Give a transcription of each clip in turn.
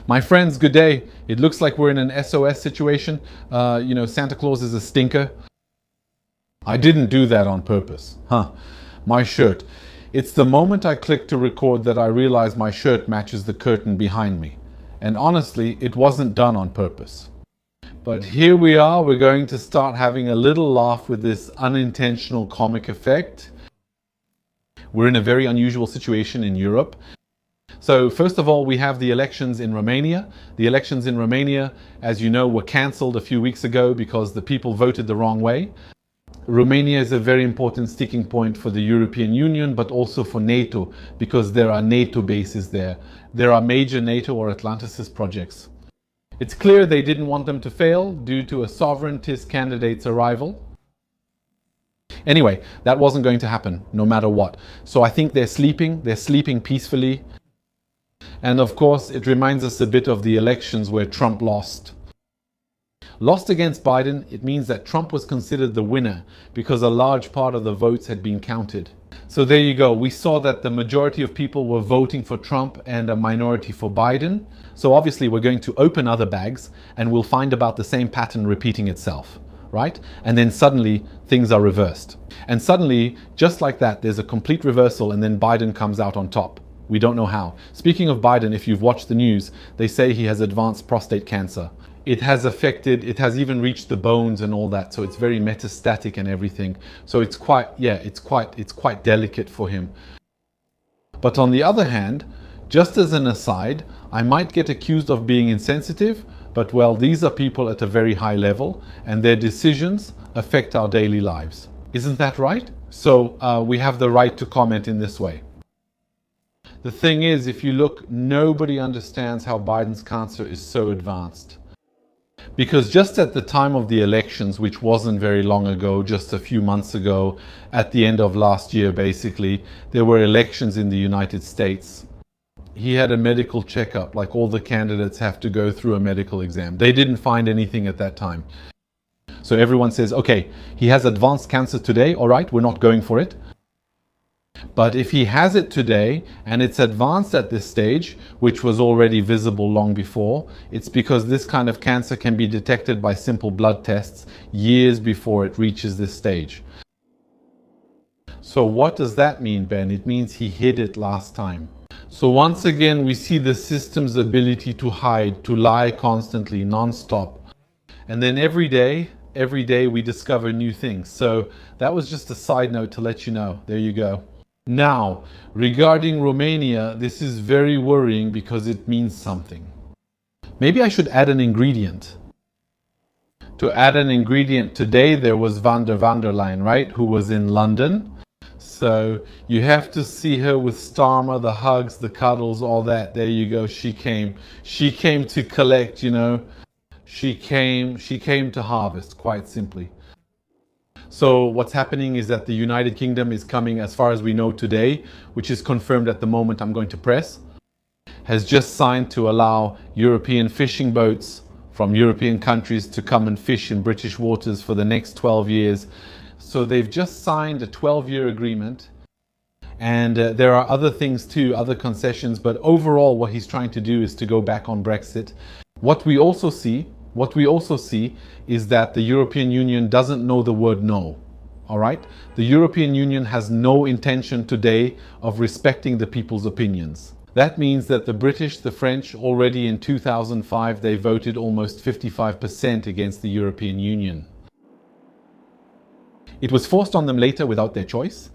My friends, good day. It looks like we're in an SOS situation. Santa Claus is a stinker. I didn't do that on purpose. My shirt. It's the moment I click to record that I realize my shirt matches the curtain behind me. And honestly, it wasn't done on purpose. But here we are, we're going to start having a little laugh with this unintentional comic effect. We're in a very unusual situation in Europe. So first of all, we have the elections in Romania. The elections in Romania, as you know, were cancelled a few weeks ago because the people voted the wrong way. Romania is a very important sticking point for the European Union, but also for NATO, because there are NATO bases there. There are major NATO or Atlanticist projects. It's clear they didn't want them to fail due to a sovereigntist candidate's arrival. Anyway, that wasn't going to happen, no matter what. So I think they're sleeping peacefully. And of course, it reminds us a bit of the elections where Trump lost. Lost against Biden, it means that Trump was considered the winner because a large part of the votes had been counted. So there you go. We saw that the majority of people were voting for Trump and a minority for Biden. So obviously we're going to open other bags and we'll find about the same pattern repeating itself, right? And then suddenly things are reversed. And suddenly, just like that, there's a complete reversal and then Biden comes out on top. We don't know how. Speaking of Biden, if you've watched the news, they say he has advanced prostate cancer. It has even reached the bones and all that. So it's very metastatic and everything. So it's quite delicate for him. But on the other hand, just as an aside, I might get accused of being insensitive, but well, these are people at a very high level and their decisions affect our daily lives. Isn't that right? So we have the right to comment in this way. The thing is, if you look, nobody understands how Biden's cancer is so advanced. Because just at the time of the elections, which wasn't very long ago, just a few months ago, at the end of last year basically, there were elections in the United States. He had a medical checkup, like all the candidates have to go through a medical exam. They didn't find anything at that time. So everyone says, okay, he has advanced cancer today, all right, we're not going for it. But if he has it today and it's advanced at this stage, which was already visible long before, it's because this kind of cancer can be detected by simple blood tests years before it reaches this stage. So what does that mean, Ben? It means he hid it last time. So once again, we see the system's ability to hide, to lie constantly, non-stop. And then every day we discover new things. So that was just a side note to let you know. There you go. Now, regarding Romania, this is very worrying because it means something. Maybe I should add an ingredient. To add an ingredient, today there was van der Leyen, right? Who was in London. So you have to see her with Starmer, the hugs, the cuddles, all that. There you go. She came to collect, you know. She came to harvest, quite simply. So what's happening is that the United Kingdom is coming, as far as we know today, which is confirmed at the moment I'm going to press, has just signed to allow European fishing boats from European countries to come and fish in British waters for the next 12 years. So they've just signed a 12-year agreement. And there are other things too, other concessions. But overall, what he's trying to do is to go back on Brexit. What we also see is that the European Union doesn't know the word no. All right? The European Union has no intention today of respecting the people's opinions. That means that the British, the French, already in 2005, they voted almost 55% against the European Union. It was forced on them later without their choice.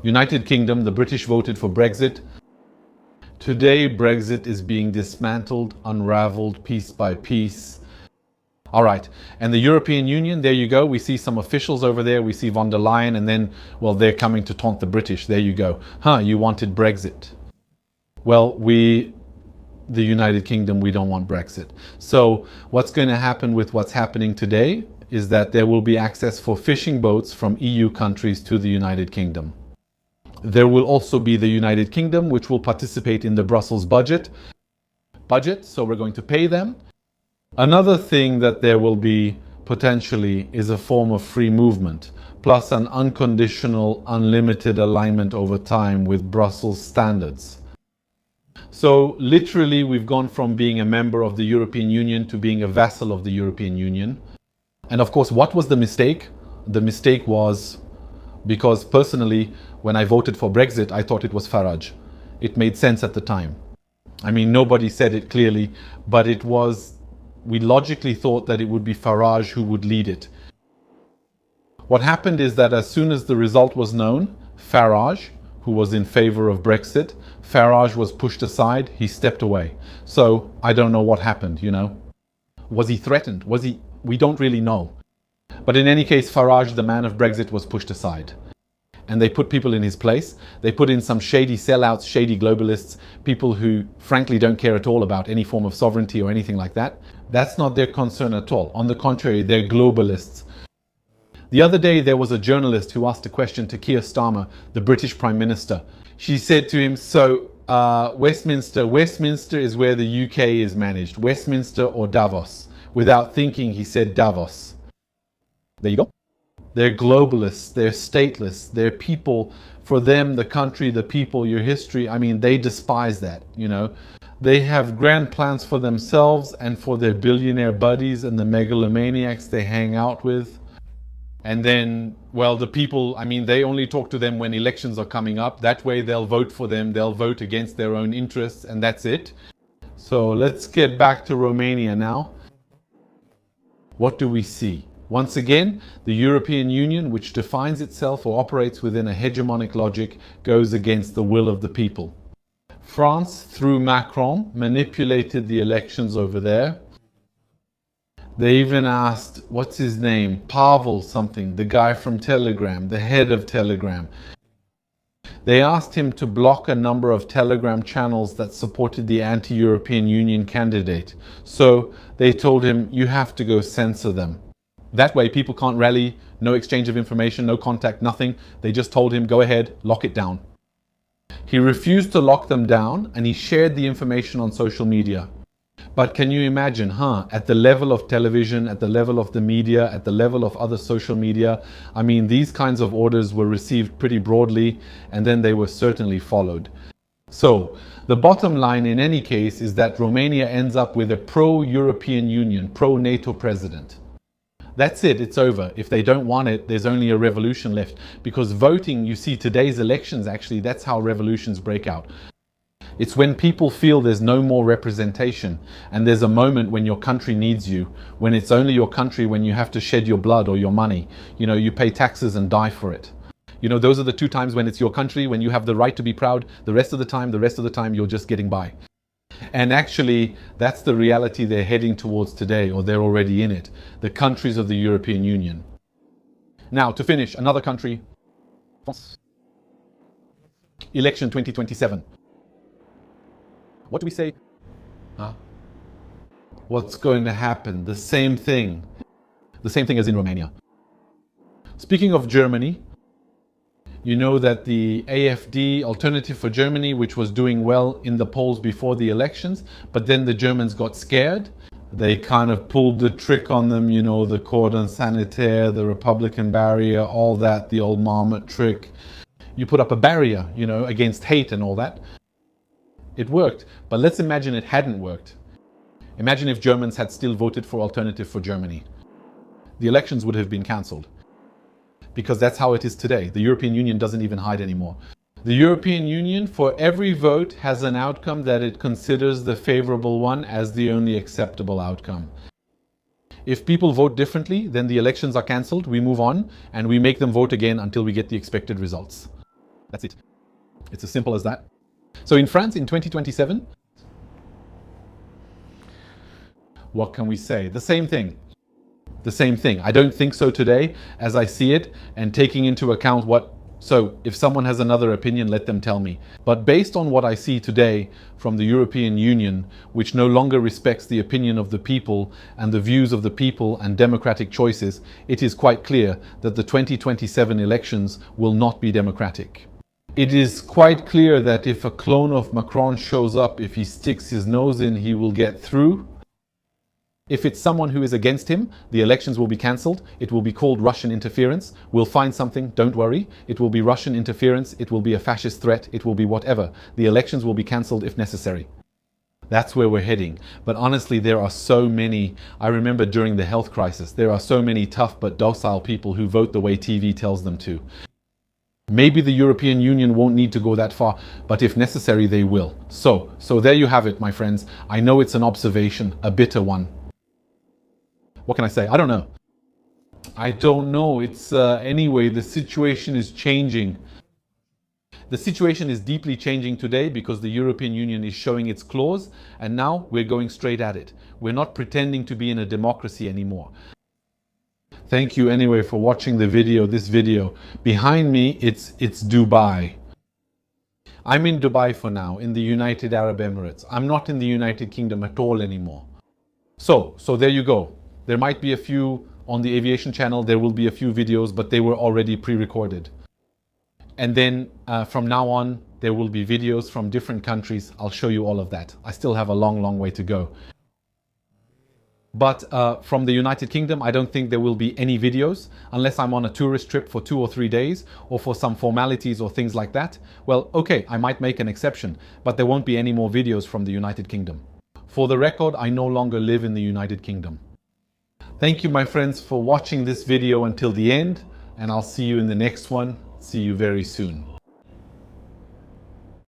United Kingdom, the British voted for Brexit. Today, Brexit is being dismantled, unraveled piece by piece. All right, and the European Union, there you go. We see some officials over there. We see von der Leyen, and then, well, they're coming to taunt the British. There you go. You wanted Brexit. Well, the United Kingdom, we don't want Brexit. So what's going to happen with what's happening today is that there will be access for fishing boats from EU countries to the United Kingdom. There will also be the United Kingdom, which will participate in the Brussels budget, so we're going to pay them. Another thing that there will be potentially is a form of free movement, plus an unconditional, unlimited alignment over time with Brussels standards. So literally, we've gone from being a member of the European Union to being a vassal of the European Union. And of course, what was the mistake? The mistake was because personally, when I voted for Brexit, I thought it was Farage. It made sense at the time. I mean, nobody said it clearly, but it was, we logically thought that it would be Farage who would lead it. What happened is that as soon as the result was known, Farage, who was in favor of Brexit, Farage was pushed aside, he stepped away. So I don't know what happened, you know. Was he threatened? Was he? We don't really know. But in any case, Farage, the man of Brexit, was pushed aside. And they put people in his place. They put in some shady sellouts, shady globalists, people who frankly don't care at all about any form of sovereignty or anything like that. That's not their concern at all. On the contrary, they're globalists. The other day, there was a journalist who asked a question to Keir Starmer, the British Prime Minister. She said to him, so Westminster is where the UK is managed. Westminster or Davos? Without thinking, he said Davos. There you go. They're globalists, they're stateless, they're people. For them, the country, the people, your history, I mean, they despise that, you know. They have grand plans for themselves and for their billionaire buddies and the megalomaniacs they hang out with. And then, well, the people, I mean, they only talk to them when elections are coming up. That way they'll vote for them, they'll vote against their own interests, and that's it. So let's get back to Romania now. What do we see? Once again, the European Union, which defines itself or operates within a hegemonic logic, goes against the will of the people. France, through Macron, manipulated the elections over there. They even asked, what's his name? Pavel something, the guy from Telegram, the head of Telegram. They asked him to block a number of Telegram channels that supported the anti-European Union candidate. So they told him, you have to go censor them. That way people can't rally, no exchange of information, no contact, nothing. They just told him, go ahead, lock it down. He refused to lock them down and he shared the information on social media. But can you imagine, at the level of television, at the level of the media, at the level of other social media, I mean, these kinds of orders were received pretty broadly and then they were certainly followed. So the bottom line in any case is that Romania ends up with a pro-European Union, pro-NATO president. That's it, it's over. If they don't want it, there's only a revolution left. Because voting, you see, today's elections, actually, that's how revolutions break out. It's when people feel there's no more representation and there's a moment when your country needs you, when it's only your country when you have to shed your blood or your money. You know, you pay taxes and die for it. You know, those are the two times when it's your country, when you have the right to be proud. The rest of the time, you're just getting by. And actually, that's the reality they're heading towards today, or they're already in it. The countries of the European Union. Now, to finish, another country. France. Election 2027. What do we say? What's going to happen? The same thing. The same thing as in Romania. Speaking of Germany, you know that the AfD, Alternative for Germany, which was doing well in the polls before the elections, but then the Germans got scared. They kind of pulled the trick on them, you know, the cordon sanitaire, the Republican barrier, all that, the old Marmot trick. You put up a barrier, you know, against hate and all that. It worked, but let's imagine it hadn't worked. Imagine if Germans had still voted for Alternative for Germany. The elections would have been cancelled. Because that's how it is today. The European Union doesn't even hide anymore. The European Union, for every vote, has an outcome that it considers the favorable one as the only acceptable outcome. If people vote differently, then the elections are cancelled, we move on, and we make them vote again until we get the expected results. That's it. It's as simple as that. So in France, in 2027, what can we say? The same thing. The same thing. I don't think so today as I see it, and taking into account so if someone has another opinion, let them tell me. But based on what I see today from the European Union, which no longer respects the opinion of the people and the views of the people and democratic choices, it is quite clear that the 2027 elections will not be democratic. It is quite clear that if a clone of Macron shows up, if he sticks his nose in, he will get through. If it's someone who is against him, the elections will be cancelled. It will be called Russian interference. We'll find something, don't worry. It will be Russian interference. It will be a fascist threat. It will be whatever. The elections will be cancelled if necessary. That's where we're heading. But honestly, there are so many. I remember during the health crisis, there are so many tough but docile people who vote the way TV tells them to. Maybe the European Union won't need to go that far, but if necessary, they will. So there you have it, my friends. I know it's an observation, a bitter one. What can I say? I don't know. I don't know. It's anyway, the situation is changing. The situation is deeply changing today because the European Union is showing its claws, and now we're going straight at it. We're not pretending to be in a democracy anymore. Thank you anyway for watching this video. Behind me, it's Dubai. I'm in Dubai for now, in the United Arab Emirates. I'm not in the United Kingdom at all anymore. So there you go. There might be a few on the aviation channel. There will be a few videos, but they were already pre-recorded. And then from now on, there will be videos from different countries. I'll show you all of that. I still have a long way to go. But from the United Kingdom, I don't think there will be any videos unless I'm on a tourist trip for 2 or 3 days or for some formalities or things like that. Well, okay, I might make an exception, but there won't be any more videos from the United Kingdom. For the record, I no longer live in the United Kingdom. Thank you, my friends, for watching this video until the end, and I'll see you in the next one. See you very soon.